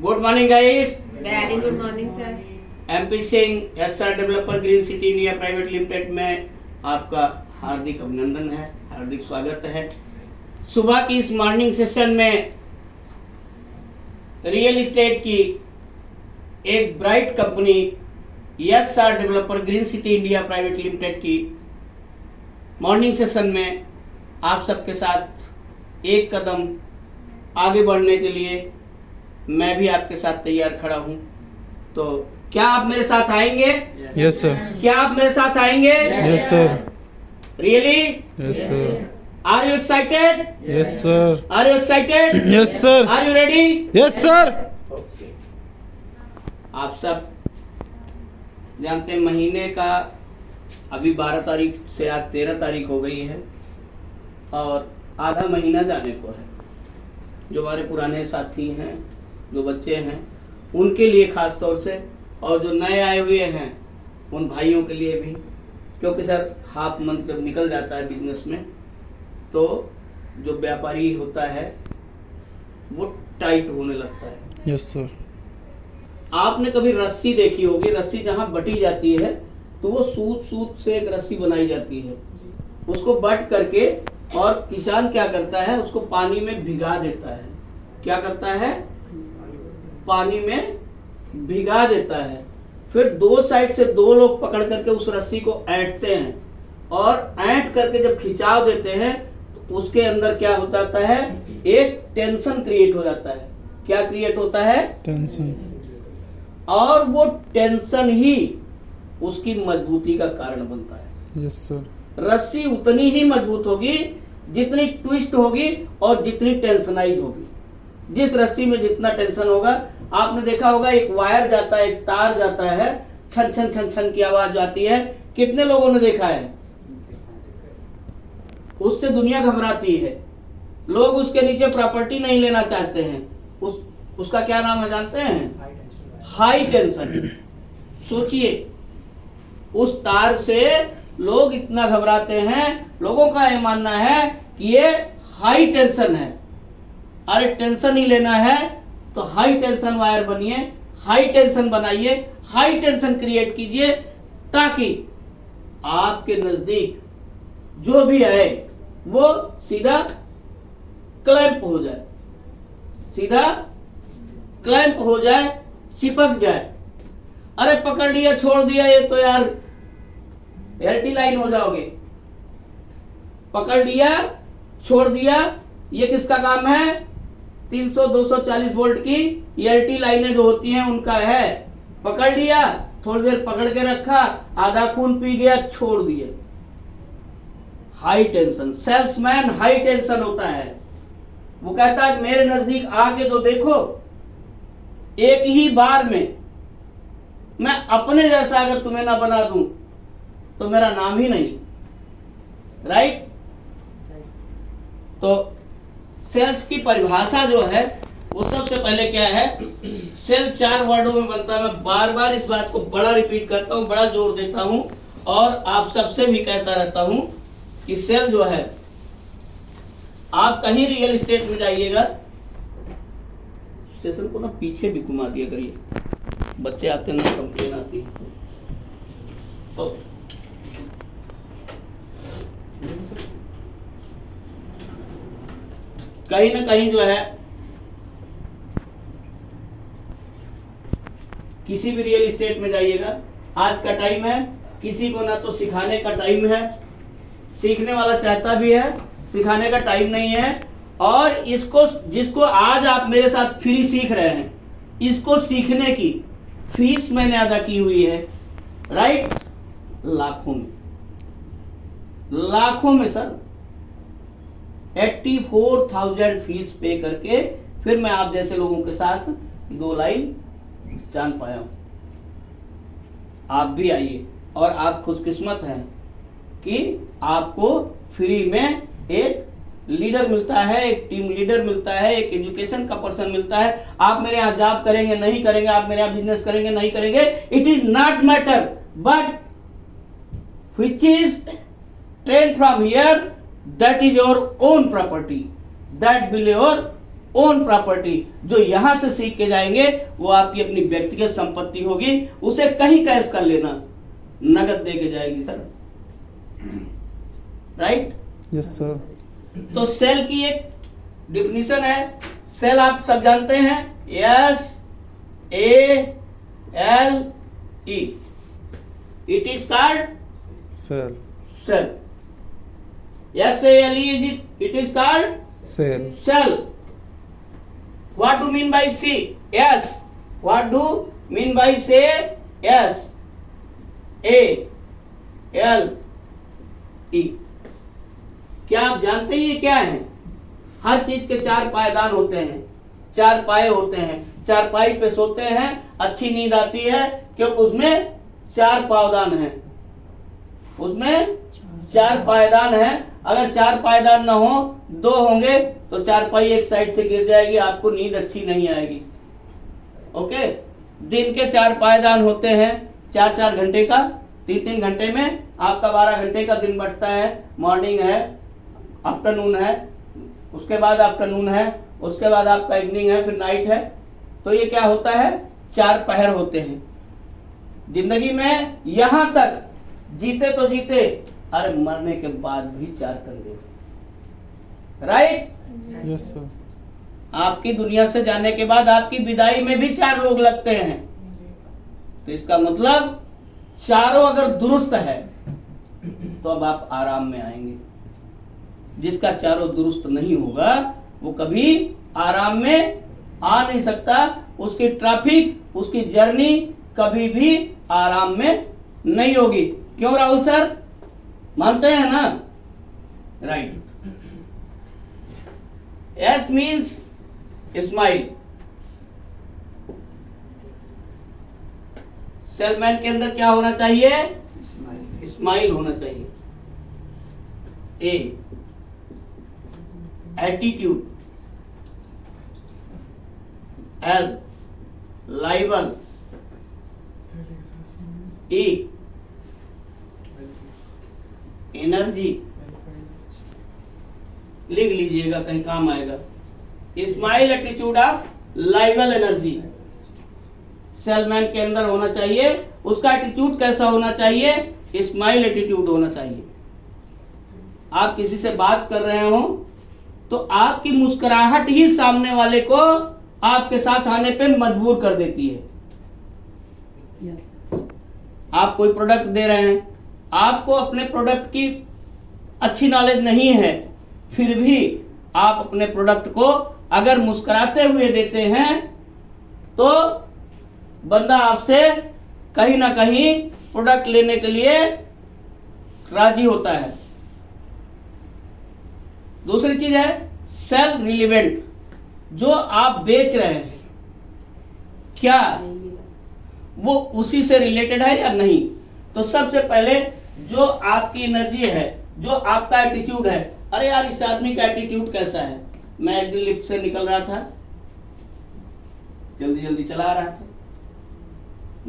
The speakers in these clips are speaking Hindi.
Good morning guys. Very good morning sir. MP Singh SR developer green city India private limited में आपका हार्दिक अभिनंदन है, हार्दिक स्वागत है। सुबह की इस मॉर्निंग सेशन में रियल एस्टेट की एक bright company SR developer green city India private limited की मॉर्निंग सेशन में आप सबके साथ एक कदम आगे बढ़ने के लिए मैं भी आपके साथ तैयार खड़ा हूं। तो क्या आप मेरे साथ आएंगे? Yes sir. क्या आप मेरे साथ आएंगे? Yes sir. Really? Yes sir. Are you excited? Yes sir. Are you excited? Yes sir. Are you ready? Yes sir. Okay. आप सब जानते हैं महीने का अभी 12 तारीख से आज 13 तारीख हो गई है और आधा महीना जाने को है। जो हमारे पुराने साथी हैं, जो बच्चे हैं, उनके लिए खास तौर से और जो नए आए हुए हैं उन भाइयों के लिए भी, क्योंकि सर हाफ मंथ जब निकल जाता है बिजनेस में तो जो व्यापारी होता है वो टाइट होने लगता है। Yes sir. आपने कभी रस्सी देखी होगी, रस्सी जहाँ बटी जाती है तो वो सूत सूत से एक रस्सी बनाई जाती है, उसको बट करके और किसान क्या करता है उसको पानी में भिगा देता है। क्या करता है? पानी में भिगा देता है। फिर दो साइड से दो लोग पकड़ करके उस रस्सी को ऐंठते हैं और ऐंठ करके जब खिंचाव देते हैं तो उसके अंदर क्या हो जाता है? एक टेंशन क्रिएट हो जाता है। क्या क्रिएट होता है? टेंशन। और वो टेंशन ही उसकी मजबूती का कारण बनता है। Yes sir. रस्सी उतनी ही मजबूत होगी जितनी ट्विस्ट होगी और जितनी टेंशनाइज होगी। जिस रस्सी में जितना टेंशन होगा, आपने देखा होगा एक वायर जाता है, एक तार जाता है, छन छन छन छन की आवाज आती है। कितने लोगों ने देखा है? उससे दुनिया घबराती है। लोग उसके नीचे प्रॉपर्टी नहीं लेना चाहते हैं। उसका क्या नाम है जानते हैं? High tension. सोचिए, उस तार से लोग इतना घबराते हैं, लोगों का ये मानना है कि ये हाई टेंशन है। अरे टेंशन ही लेना है तो हाई टेंशन वायर बनिए, हाई टेंशन बनाइए, हाई टेंशन क्रिएट कीजिए ताकि आपके नजदीक जो भी आए वो सीधा क्लैंप हो जाए, सीधा क्लैंप हो जाए, चिपक जाए। अरे पकड़ लिया छोड़ दिया ये तो यार एलटी लाइन हो जाओगे। पकड़ लिया छोड़ दिया, ये किसका काम है? 300 240 वोल्ट की एलटी लाइनें जो होती हैं उनका है। पकड़ लिया, थोड़ी देर पकड़ के रखा, आधा खून पी गया, छोड़ दिए। High tension. Salesman high tension होता है। वो कहता है मेरे नजदीक आके तो देखो, एक ही बार में मैं अपने जैसा अगर तुम्हें ना बना दूं तो मेरा नाम ही नहीं। राइट? तो सेल्स की परिभाषा जो है वो सबसे पहले क्या है? सेल 4 वर्डों में बनता है। मैं बार बार इस बात को बड़ा रिपीट करता हूं, बड़ा जोर देता हूं और आप सबसे भी कहता रहता हूं कि सेल जो है, आप कहीं रियल एस्टेट में जाइएगा, स्टेशन को ना पीछे भी घुमा दिया करिए, बच्चे आते ना कंप्लेन आती है। तो कहीं ना कहीं जो है किसी भी रियल एस्टेट में जाइएगा, आज का टाइम है, किसी को ना तो सिखाने का टाइम है, सीखने वाला चाहता भी है, सिखाने का टाइम नहीं है। और इसको जिसको आज आप मेरे साथ फ्री सीख रहे हैं, इसको सीखने की फीस मैंने अदा की हुई है। राइट? लाखों में, लाखों में सर। 84,000 फीस पे करके फिर मैं आप जैसे लोगों के साथ 2 लाइन जान पाया हूं। आप भी आइए और आप खुशकिस्मत हैं कि आपको फ्री में एक लीडर मिलता है, एक टीम लीडर मिलता है, एक एजुकेशन का पर्सन मिलता है। आप मेरे यहाँ जॉब करेंगे नहीं करेंगे, आप मेरे यहाँ बिजनेस करेंगे नहीं करेंगे, it is not matter, but which is trained from here, that is your own property, that will your own property, जो यहां से सीख के जाएंगे वो आपकी अपनी व्यक्तिगत संपत्ति होगी, उसे कहीं कैश कर लेना, नगद दे के जाएगी सर, राइट? Yes sir. तो सेल की एक डिफिनीशन है, सेल आप सब जानते हैं, SALE, it is called sale. Sale. SALE it is called sale. cell. What do mean by C? Yes. What do mean by say? Yes. ALE. क्या आप जानते हैं ये क्या है? हर चीज के 4 पायदान होते हैं, 4 पाए होते हैं, 4 पाई पे सोते हैं, अच्छी नींद आती है क्योंकि उसमें 4 पायदान हैं, उसमें 4 पायदान हैं। अगर 4 पायदान ना हो, 2 होंगे तो 4 पाई एक साइड से गिर जाएगी, आपको नींद अच्छी नहीं आएगी। ओके, दिन के 4 पायदान होते हैं, 4-4 घंटे का, 3-3 घंटे में आपका 12 घंटे का दिन बढ़ता है। मॉर्निंग है, आफ्टरनून है, उसके बाद आफ्टरनून है, उसके बाद आपका इवनिंग है, फिर नाइट है। तो ये क्या होता है, 4 पहर होते हैं जिंदगी में। यहां तक जीते तो जीते, अरे मरने के बाद भी 4 कंधे, राइट? Yes sir. आपकी दुनिया से जाने के बाद आपकी विदाई में भी 4 लोग लगते हैं। तो इसका मतलब चारों अगर दुरुस्त है तो अब आप आराम में आएंगे। जिसका चारों दुरुस्त नहीं होगा वो कभी आराम में आ नहीं सकता, उसकी ट्रैफिक, उसकी जर्नी कभी भी आराम में नहीं होगी। क्यों राहुल सर, मानते हैं ना? Right. S means smile. Salesman के अंदर क्या होना चाहिए? स्माइल होना चाहिए। A attitude, L lively, E energy, लिख लीजिएगा कहीं काम आएगा। Smile attitude of lively energy salesman के अंदर होना चाहिए। उसका एटीट्यूड कैसा होना चाहिए? स्माइल एटीट्यूड होना चाहिए। आप किसी से बात कर रहे हो तो आपकी मुस्कुराहट ही सामने वाले को आपके साथ आने पे मजबूर कर देती है। आप कोई प्रोडक्ट दे रहे हैं, आपको अपने प्रोडक्ट की अच्छी नॉलेज नहीं है, फिर भी आप अपने प्रोडक्ट को अगर मुस्कुराते हुए देते हैं तो बंदा आपसे कहीं ना कहीं प्रोडक्ट लेने के लिए राजी होता है। दूसरी चीज है सेल रिलेवेंट। जो आप बेच रहे हैं क्या वो उसी से रिलेटेड है या नहीं? तो सबसे पहले जो आपकी एनर्जी है, जो आपका एटीट्यूड है, अरे यार इस आदमी का एटीट्यूड कैसा है। मैं एक दिन लिफ्ट से निकल रहा था, जल्दी जल्दी चला रहा था,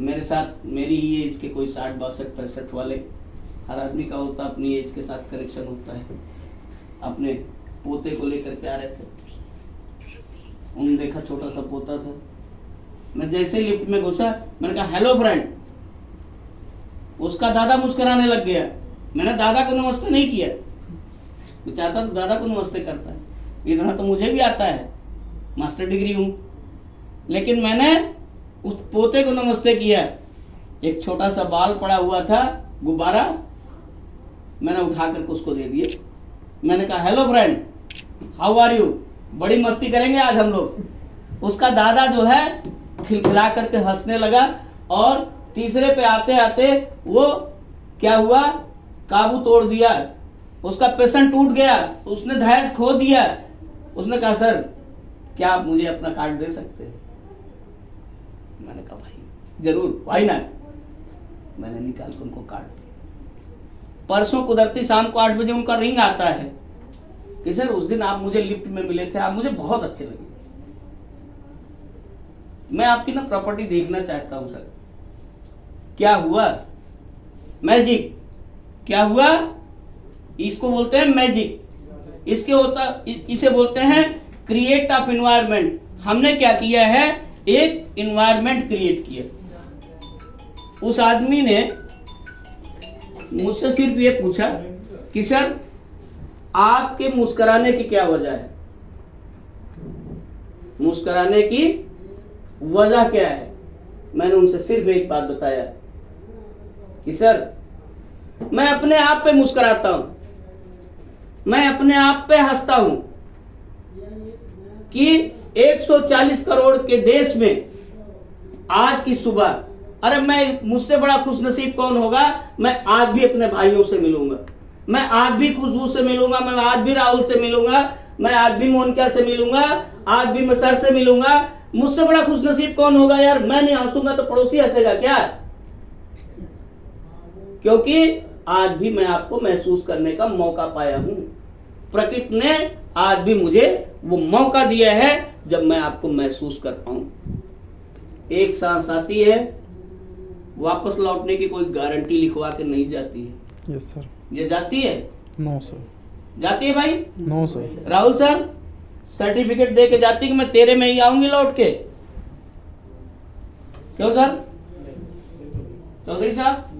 मेरे साथ मेरी ही एज के कोई 60, 62, 65 वाले, हर आदमी का होता अपनी एज के साथ कनेक्शन होता है, अपने पोते को लेकर के आ रहे थे। उन्होंने देखा छोटा सा पोता था। मैं जैसे लिफ्ट में घुसा, मैंने कहा हेलो फ्रेंड। उसका दादा मुस्कुराने लग गया। मैंने दादा को नमस्ते नहीं किया, मैं चाहता तो दादा को नमस्ते करता है, इतना तो मुझे भी आता है, मास्टर डिग्री हूं। लेकिन मैंने उस पोते को नमस्ते किया। एक छोटा सा बाल पड़ा हुआ था, गुब्बारा, मैंने उठा करके उसको दे दिया। मैंने कहा hello friend, how are you, बड़ी मस्ती करेंगे आज हम लोग। उसका दादा जो है खिलखिला करके हंसने लगा और तीसरे पे आते आते वो क्या हुआ, काबू तोड़ दिया। उसका पेशेंट टूट गया, उसने धैर्य खो दिया। उसने कहा सर क्या आप मुझे अपना कार्ड दे सकते हैं? मैंने कहा भाई जरूर, भाई ना। मैंने निकाल कर उनको कार्ड दिया। परसों कुदरती शाम को 8 बजे उनका रिंग आता है कि सर उस दिन आप मुझे लिफ्ट में मिले थे, आप मुझे बहुत अच्छे लगे, मैं आपकी ना प्रॉपर्टी देखना चाहता हूं सर। क्या हुआ? मैजिक। क्या हुआ? इसको बोलते हैं मैजिक। इसे बोलते हैं क्रिएट ऑफ इन्वायरमेंट, हमने क्या किया है, एक इन्वायरमेंट क्रिएट किया। उस आदमी ने मुझसे सिर्फ ये पूछा कि सर आपके मुस्कुराने की क्या वजह है, मुस्कुराने की वजह क्या है। मैंने उनसे सिर्फ एक बात बताया कि सर मैं अपने आप पे मुस्कुराता हूं, मैं अपने आप पे हंसता हूं कि 140 करोड़ के देश में आज की सुबह, अरे मैं मुझसे बड़ा खुशनसीब कौन होगा, मैं आज भी अपने भाइयों से मिलूंगा, मैं आज भी खुशबू से मिलूंगा, मैं आज भी राहुल से मिलूंगा, मैं आज भी मोनिका से मिलूंगा, आज भी मैं सर से मिलूंगा। मुझसे बड़ा खुशनसीब कौन होगा यार। मैं नहीं हंसूंगा तो पड़ोसी हंसेगा क्या, क्योंकि आज भी मैं आपको महसूस करने का मौका पाया हूं। प्रकृति ने आज भी मुझे वो मौका दिया है जब मैं आपको महसूस कर पाऊं। एक सांस आती है, वापस लौटने की कोई गारंटी लिखवा के नहीं जाती है। Yes sir. ये जाती है? No sir. जाती है भाई? No sir. Rahul sir certificate दे के जाती कि मैं तेरे में ही आऊंगी लौट के, क्यों सर? चौधरी साहब